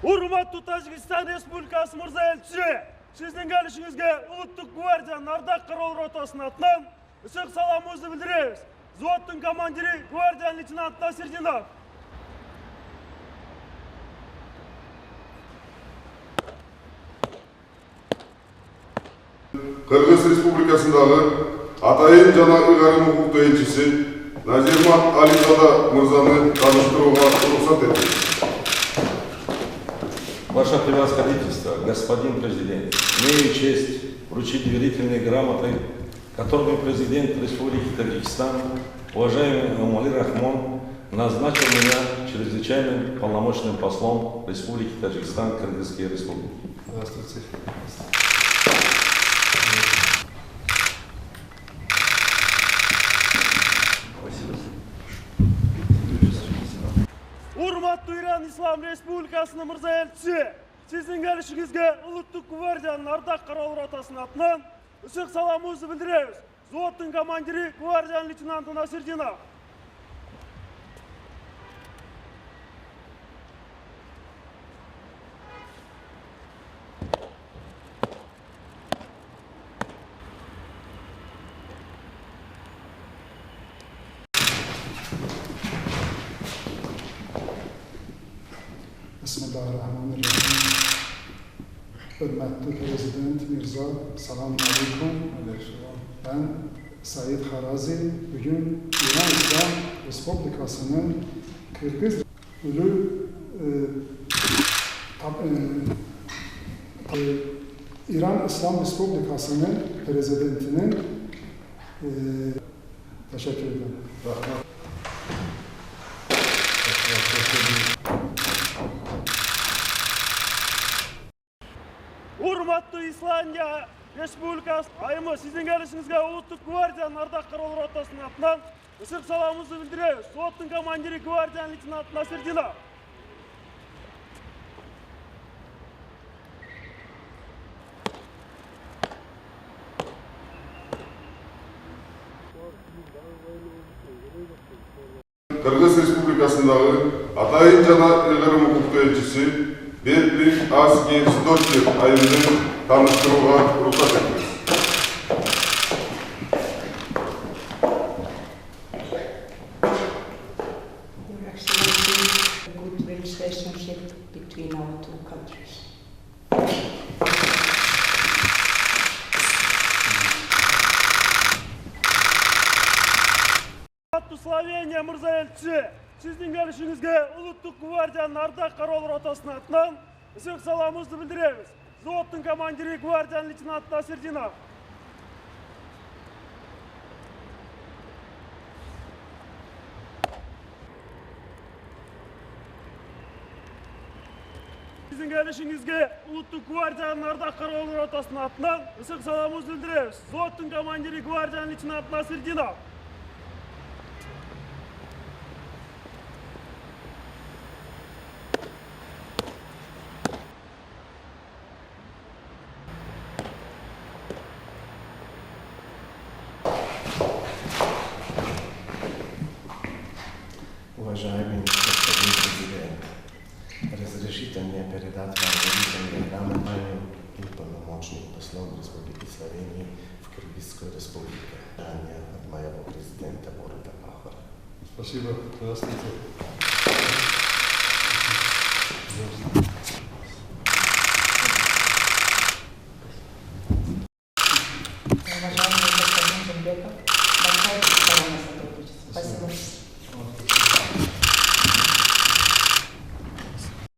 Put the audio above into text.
Урматтуу Тажикстан Республикасы мырза элчиси, сиздин келишиңизге Улуттук гвардиянын ардак кароол ротасынын атынан ысык саламыбызды билдиребиз. Взводдун командири гвардия лейтенант Насирдинов. Кыргыз Республикасындагы атайын жана ыйгарым укуктуу элчиси Назирмат Ализада мырзаны таныштырууга уруксат этиңиз. Ваше превосходительство, господин президент, имею честь вручить доверительные грамоты, которыми президент Республики Таджикистан, уважаемый Эмомали Рахмон, назначил меня чрезвычайным полномочным послом Республики Таджикистан к Кыргызской Республике. Здравствуйте. Урматтуу Иран Ислам Республикасынын мырза элчиси, сиздин келишиңизге Улуттук гвардиянын ардак кароол ротасынын атынан ысык саламыбызды билдиребиз. Взводдун командири гвардиянын лейтенанты Насирдинов. Bismillahirrahmanirrahim. Hürmetli Prezident Mirza, selamun aleyküm. Ben Said Harazi. Bugün İran İslam Respublikası'nın Kırgız İran İslam Respublikası'nın prezidentinin teşekkür ederim. Урматтуу Исландия Республикасы айымы, сиздин келишиңизге Улуттук гвардиянын ардак кароол ротасынын атынан ысык саламыбызды билдиребиз. Взводдун командири гвардиянын лейтенанты Насирдинов. Кыргыз Республикасындагы атайын жана ыйгарым укуктуу элчиси Бердик Аски Сдочев айымды таныштырууга уруксат этиңиз. Your Excellency, a good relationship between our two countries. Словения мырза элчиси, сиздин келишиңизге Улуттук гвардиянын ардак кароол ротасынын атынан ысык саламыбызды билдиребиз. Взводдун командири гвардиянын лейтенанты Насирдинов. Сиздин келишиңизге Улуттук гвардиянын ардак кароол ротасынын атынан ысык саламыбызды билдиребиз. Взводдун командири гвардиянын лейтенанты Насирдинов. Уважаемый господин президент, разрешите мне передать вам доверительные грамоты и полномочный послом Республики Словении в Кыргызской Республике. От моего президента города Пахора. Спасибо. Здравствуйте. Уважаемый господин Джумбеков, большое спасибо за сотрудничество. Спасибо.